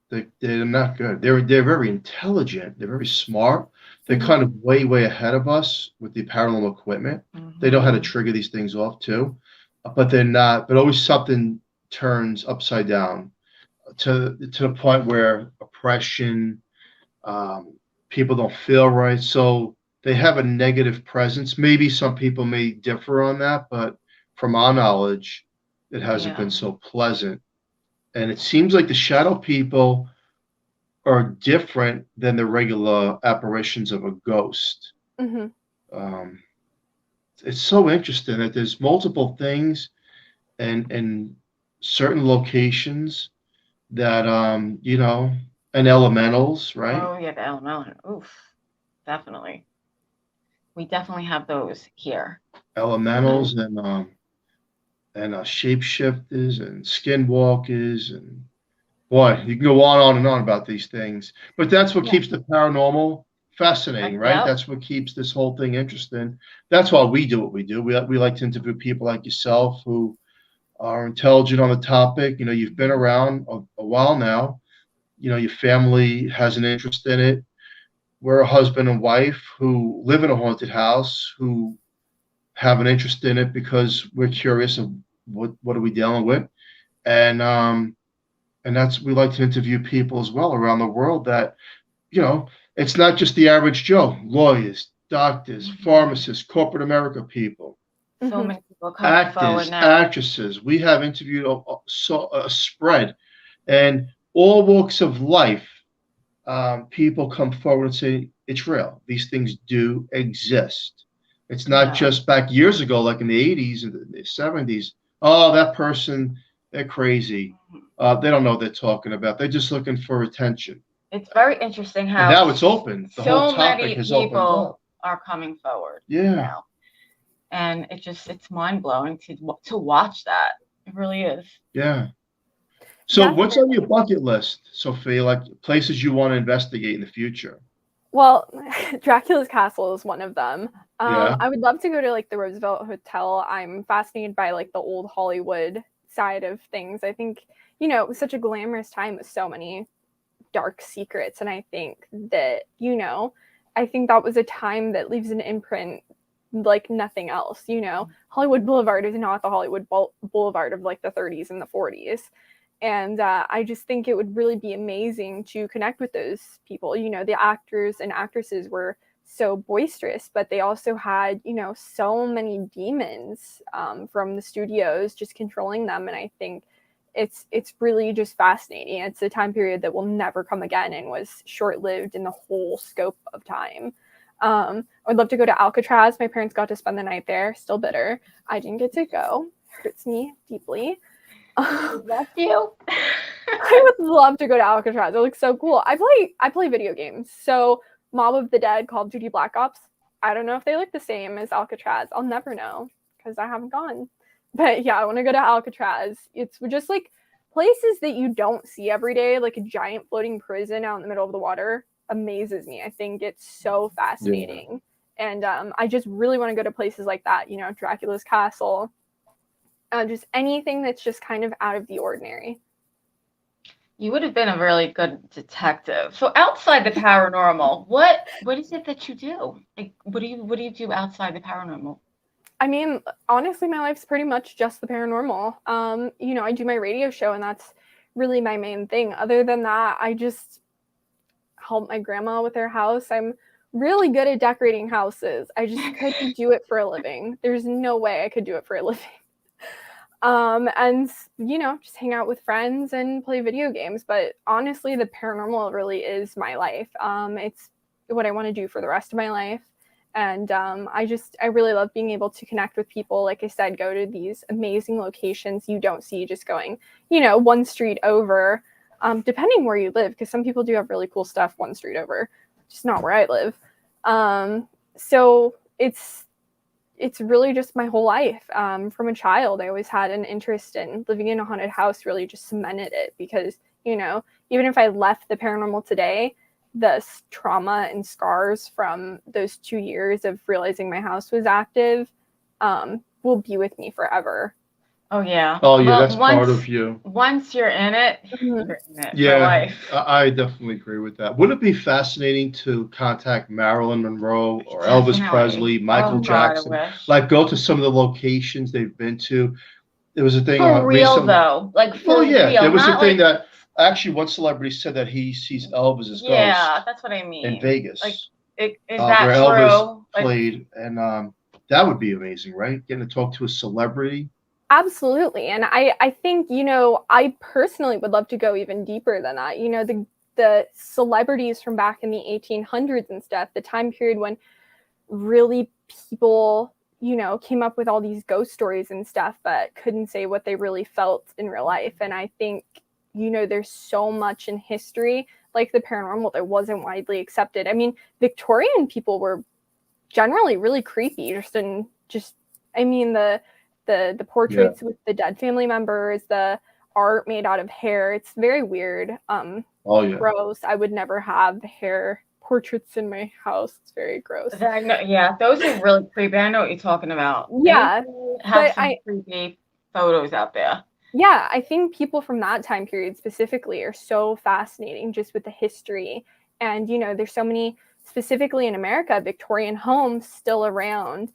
Speaker 4: They're not good. They're very intelligent. They're very smart. They're kind of way ahead of us with the paranormal equipment. They know how to trigger these things off too, but they're not. But always something turns upside down to the point where oppression, people don't feel right, so they have a negative presence. Maybe some people may differ on that, but from our knowledge, it hasn't been so pleasant. And it seems like the shadow people are different than the regular apparitions of a ghost. It's so interesting that there's multiple things and certain locations that and elementals, right?
Speaker 3: Oh yeah, the elemental. Oof, definitely. We definitely have those here.
Speaker 4: Elementals and shapeshifters and skinwalkers, and boy, you can go on and on about these things. But that's what keeps the paranormal fascinating, right? That's what keeps this whole thing interesting. That's why we do what we do. We like to interview people like yourself who are intelligent on the topic. You've been around a while now. Your family has an interest in it. We're a husband and wife who live in a haunted house, who have an interest in it because we're curious of what are we dealing with, and that's, we like to interview people as well around the world that it's not just the average Joe. Lawyers, doctors, pharmacists, corporate America people,
Speaker 3: so many people coming forward now.
Speaker 4: Actresses. We have interviewed a spread, and all walks of life. People come forward and say it's real. These things do exist. It's not just back years ago, like in the 80s and the 70s. Oh, that person, they're crazy. They don't know what they're talking about. They're just looking for attention.
Speaker 3: It's very interesting how
Speaker 4: and now it's open. The whole topic has opened up.
Speaker 3: So many people are coming forward. Now. And it's mind blowing to watch that. It really is.
Speaker 4: Yeah. So what's on your bucket list, Sophia? Like places you want to investigate in the future?
Speaker 5: Well, Dracula's Castle is one of them. I would love to go to like the Roosevelt Hotel. I'm fascinated by like the old Hollywood side of things. I think, it was such a glamorous time with so many dark secrets. And I think that, I think that was a time that leaves an imprint like nothing else. Hollywood Boulevard is not the Hollywood Boulevard of like the 30s and the 40s. And I just think it would really be amazing to connect with those people. The actors and actresses were so boisterous, but they also had, so many demons from the studios just controlling them. And I think it's really just fascinating. It's a time period that will never come again and was short-lived in the whole scope of time. I would love to go to Alcatraz. My parents got to spend the night there. Still bitter. I didn't get to go. Hurts me deeply.
Speaker 3: Love you.
Speaker 5: I would love to go to Alcatraz. It looks so cool. I play video games. So Mob of the Dead, Call of Duty Black Ops. I don't know if they look the same as Alcatraz. I'll never know because I haven't gone. But yeah, I want to go to Alcatraz. It's just like places that you don't see every day, like a giant floating prison out in the middle of the water, amazes me. I think it's so fascinating. And I just really want to go to places like that, you know, Dracula's castle, just anything that's just kind of out of the ordinary.
Speaker 3: You would have been a really good detective. So outside the paranormal, what is it that you do? Like, what do you do outside the paranormal?
Speaker 5: I mean, honestly, my life's pretty much just the paranormal. You know, I do my radio show, and that's really my main thing. Other than that, I just help my grandma with her house. I'm really good at decorating houses. I just couldn't do it for a living. There's no way I could do it for a living. And you know, just hang out with friends and play video games. But honestly, the paranormal really is my life. It's what I want to do for the rest of my life. And I really love being able to connect with people. Like I said, go to these amazing locations you don't see just going, you know, one street over, depending where you live, because some people do have really cool stuff one street over, just not where I live. So it's really just my whole life. From a child, I always had an interest in living in a haunted house, really just cemented it, because, you know, even if I left the paranormal today, the trauma and scars from those 2 years of realizing my house was active will be with me forever.
Speaker 3: Oh yeah.
Speaker 4: Oh yeah,
Speaker 3: Well,
Speaker 4: that's part of you.
Speaker 3: Once you're in it, you're in it for
Speaker 4: Yeah,
Speaker 3: life.
Speaker 4: I definitely agree with that. Wouldn't it be fascinating to contact Marilyn Monroe or Elvis
Speaker 3: Definitely.
Speaker 4: Presley, Michael
Speaker 3: Oh God, I
Speaker 4: Jackson?
Speaker 3: wish.
Speaker 4: Like, go to some of the locations they've been to. There was a thing
Speaker 3: For real
Speaker 4: recently.
Speaker 3: though, like for
Speaker 4: Well, yeah,
Speaker 3: real,
Speaker 4: there was a
Speaker 3: not
Speaker 4: thing
Speaker 3: like,
Speaker 4: that actually one celebrity said that he sees Elvis's
Speaker 3: yeah,
Speaker 4: ghost
Speaker 3: that's what I mean.
Speaker 4: in Vegas,
Speaker 3: Like, is that
Speaker 4: where
Speaker 3: true?
Speaker 4: Elvis
Speaker 3: Like,
Speaker 4: played, and that would be amazing, right? Getting to talk to a celebrity.
Speaker 5: Absolutely. And I think, you know, I personally would love to go even deeper than that. You know, the celebrities from back in the 1800s and stuff, the time period when really people, you know, came up with all these ghost stories and stuff, but couldn't say what they really felt in real life. And I think, you know, there's so much in history, like the paranormal, that wasn't widely accepted. I mean, Victorian people were generally really creepy, I mean, the portraits with the dead family members, the art made out of hair, it's very weird.
Speaker 4: Oh yeah.
Speaker 5: Gross. I would never have hair portraits in my house. It's very gross.
Speaker 3: I know, yeah, those are really creepy. I know what you're talking about.
Speaker 5: Yeah,
Speaker 3: Have some creepy photos out there.
Speaker 5: Yeah, I think people from that time period specifically are so fascinating, just with the history. And, you know, there's so many, specifically in America, Victorian homes still around,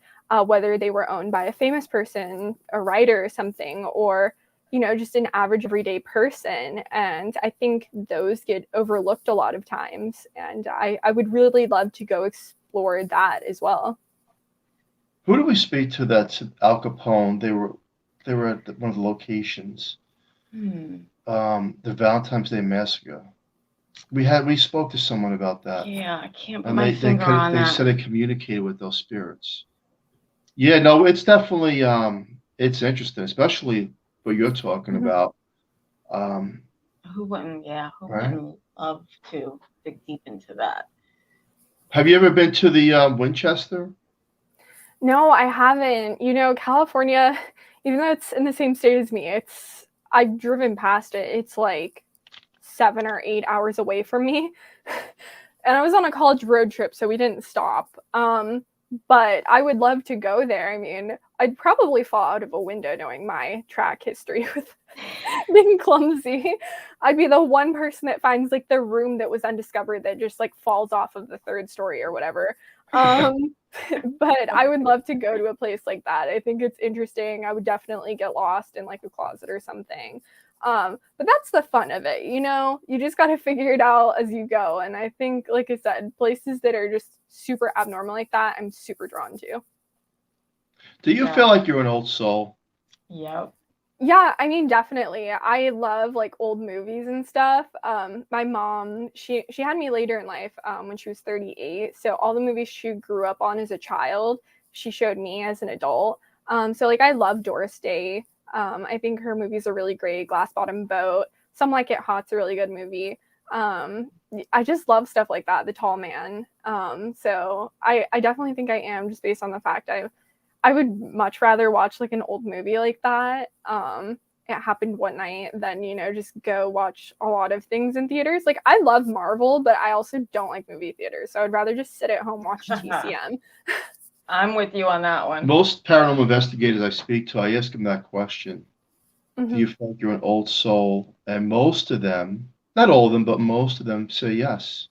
Speaker 5: whether they were owned by a famous person, a writer or something, or, you know, just an average everyday person. And I think those get overlooked a lot of times. And I would really love to go explore that as well.
Speaker 4: Who do we speak to that's Al Capone? They were at one of the locations. The Valentine's Day Massacre. We spoke to someone about that.
Speaker 3: Yeah, I can't put
Speaker 4: And
Speaker 3: my finger on that.
Speaker 4: They said they communicated with those spirits. Yeah, no, it's definitely it's interesting, especially what you're talking about.
Speaker 3: Who wouldn't
Speaker 4: Right?
Speaker 3: love to dig deep into that?
Speaker 4: Have you ever been to the Winchester?
Speaker 5: No, I haven't. You know, California, even though it's in the same state as me, I've driven past it. It's like 7 or 8 hours away from me. And I was on a college road trip, so we didn't stop. But I would love to go there. I mean, I'd probably fall out of a window knowing my track history with being clumsy. I'd be the one person that finds like the room that was undiscovered that just like falls off of the 3rd story or whatever. But I would love to go to a place like that. I think it's interesting. I would definitely get lost in like a closet or something. But that's the fun of it, you know? You just got to figure it out as you go. And I think, like I said, places that are just super abnormal like that, I'm super drawn to.
Speaker 4: Do you feel like you're an old soul?
Speaker 3: Yep.
Speaker 5: Yeah, I mean, definitely. I love like old movies and stuff. My mom, she had me later in life, when she was 38. So all the movies she grew up on as a child, she showed me as an adult. So like I love Doris Day. I think her movies are really great. Glass Bottom Boat. Some Like It Hot's a really good movie. I just love stuff like that. The Tall Man. So I definitely think I am, just based on the fact I would much rather watch like an old movie like that. it happened one night than, just go watch a lot of things in theaters. Like, I love Marvel, but I also don't like movie theaters. So I'd rather just sit at home, watch TCM.
Speaker 3: I'm with you on that one.
Speaker 4: Most paranormal investigators I speak to, I ask them that question. Do
Speaker 5: Mhm.
Speaker 4: you feel like you're an old soul? And most of them, not all of them, but most of them say yes.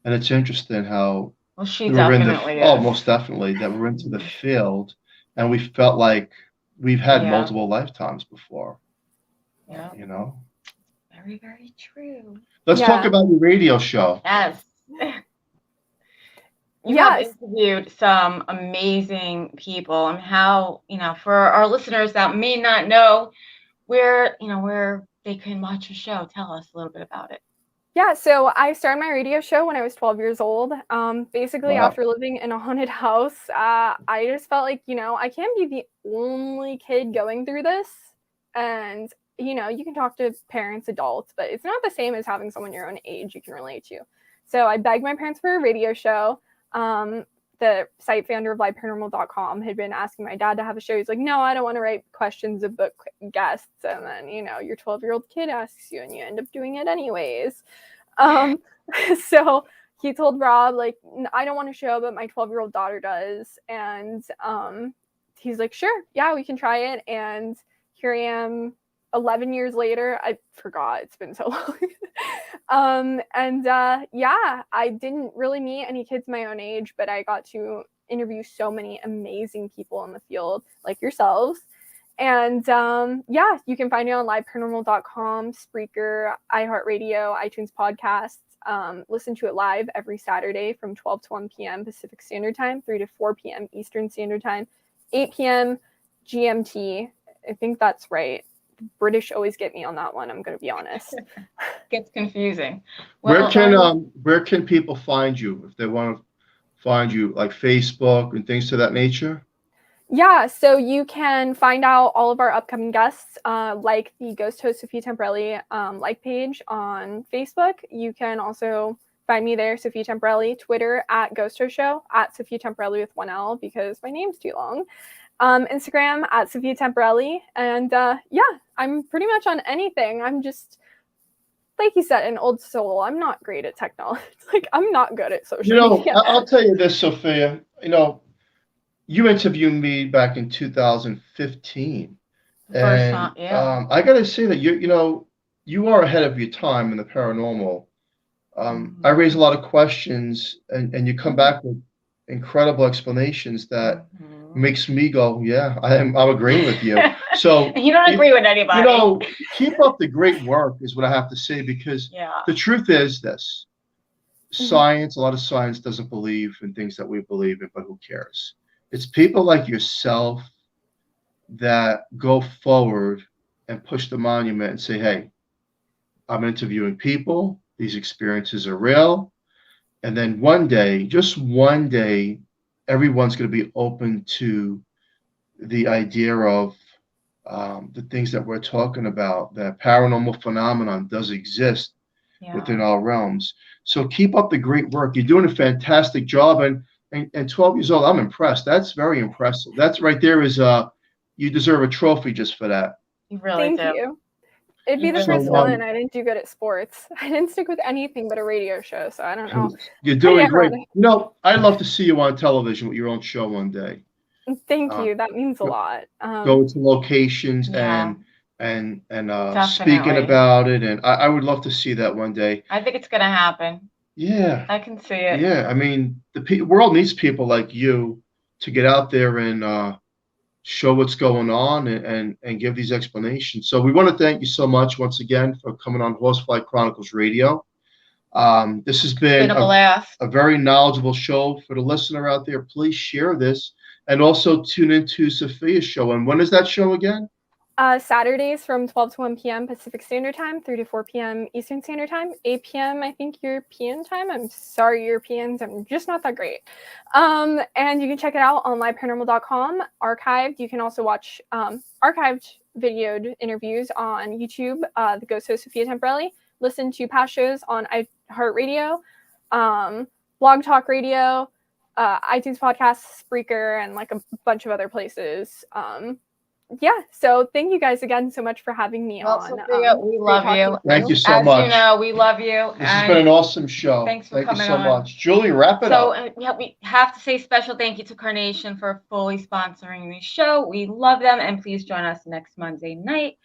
Speaker 4: And it's interesting how
Speaker 3: Well, she
Speaker 4: we're in
Speaker 3: definitely
Speaker 4: oh,
Speaker 3: is.
Speaker 4: most definitely, that we're into the field and we felt like we've had
Speaker 3: Yeah.
Speaker 4: multiple lifetimes before,
Speaker 3: Yeah. Very, very true.
Speaker 4: Let's talk
Speaker 5: Yeah.
Speaker 4: about your radio show.
Speaker 3: Yes. You have
Speaker 5: Yes.
Speaker 3: interviewed some amazing people, and how, for our listeners that may not know where they can watch your show, tell us a little bit about it.
Speaker 5: Yeah, so I started my radio show when I was 12 years old. Basically,
Speaker 4: Wow.
Speaker 5: after living in a haunted house, I just felt like, I can't be the only kid going through this. And, you can talk to parents, adults, but it's not the same as having someone your own age you can relate to. So I begged my parents for a radio show. The site founder of liveparanormal.com had been asking my dad to have a show. He's like, no, I don't want to write questions of book guests. And then, your 12-year-old kid asks you and you end up doing it anyways. So he told Rob, like, I don't want a show, but my 12-year-old daughter does. And he's like, sure, yeah, we can try it. And here I am 11 years later. I forgot, it's been so long. I didn't really meet any kids my own age, but I got to interview so many amazing people in the field like yourselves. And you can find it on liveparanormal.com, Spreaker, iHeartRadio, iTunes podcasts. Listen to it live every Saturday from 12 to 1 p.m. Pacific Standard Time, 3 to 4 p.m. Eastern Standard Time, 8 p.m. GMT. I think that's right. British always get me on that one, I'm going to be honest.
Speaker 3: Gets confusing.
Speaker 4: Where can people find you if they want to find you, like Facebook and things to that nature?
Speaker 5: Yeah, so you can find out all of our upcoming guests, like the ghost host Sophia Temperilli like page on Facebook. You can also find me there, Sophia Temperilli, Twitter at Ghost Host Show, at Sophia Temperilli with 1 L because my name's too long. Instagram at Sophia Temperilli. And I'm pretty much on anything. I'm just, like you said, an old soul. I'm not great at technology. Like, I'm not good at social media.
Speaker 4: I'll tell you this, Sophia. You interviewed me back in 2015.
Speaker 3: First time, yeah.
Speaker 4: I got to say that you are ahead of your time in the paranormal. I raise a lot of questions, and you come back with incredible explanations that makes me go, yeah, I'm agreeing with you. So
Speaker 3: you don't agree with anybody.
Speaker 4: Keep up the great work is what I have to say, because the truth is this: science, a lot of science doesn't believe in things that we believe in, but who cares? It's people like yourself that go forward and push the monument and say, hey, I'm interviewing people. These experiences are real. And then one day, just one day, everyone's going to be open to the idea of the things that we're talking about, that paranormal phenomenon does exist within our realms. So keep up the great work. You're doing a fantastic job. And 12 years old, I'm impressed. That's very impressive. That's right there is you deserve a trophy just for that.
Speaker 3: You really do.
Speaker 5: Thank you. It'd be the first one. I didn't do good at sports. I didn't stick with anything but a radio show, so I don't know.
Speaker 4: You're doing great. I'd love to see you on television with your own show one day.
Speaker 5: Thank you. That means a lot.
Speaker 4: Go to locations and speaking about it, and I would love to see that one day.
Speaker 3: I think it's gonna happen.
Speaker 4: Yeah,
Speaker 3: I can see it.
Speaker 4: Yeah, I mean, the world needs people like you to get out there and show what's going on and give these explanations. So we want to thank you so much once again for coming on Horsefly Chronicles Radio. This has been a very knowledgeable show for the listener out there. Please share this and also tune into Sophia's show. And when is that show again?
Speaker 5: Saturdays from 12 to 1 p.m. Pacific Standard Time, 3 to 4 p.m. Eastern Standard Time, 8 p.m. I think European time. I'm sorry, Europeans. I'm just not that great. And you can check it out on liveparanormal.com, archived. You can also watch archived videoed interviews on YouTube, the ghost host Sophia Temperilli. Listen to past shows on iHeartRadio, Blog Talk Radio, iTunes Podcasts, Spreaker, and like a bunch of other places. yeah, so thank you guys again so much for having me
Speaker 3: Well,
Speaker 5: on.
Speaker 3: Sophia, we
Speaker 5: Great
Speaker 3: love
Speaker 5: talking
Speaker 3: you.
Speaker 5: to
Speaker 4: Thank you so
Speaker 3: As
Speaker 4: much.
Speaker 3: you know, we love you.
Speaker 4: This has been an awesome show.
Speaker 3: Thanks for
Speaker 4: Thank you
Speaker 3: coming
Speaker 4: so
Speaker 3: on.
Speaker 4: much. Julie, wrap it
Speaker 3: So
Speaker 4: up.
Speaker 3: we have to say special thank you to Carnation for fully sponsoring the show. We love them, and please join us next Monday night,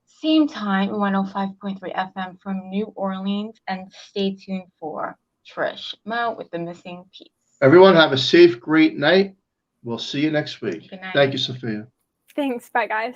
Speaker 3: same time, 105.3 FM from New Orleans, and stay tuned for Trish Mo with the missing piece.
Speaker 4: Everyone have a safe, great night. We'll see you next week.
Speaker 3: Good night.
Speaker 4: Thank you, Sophia.
Speaker 5: Thanks. Bye, guys.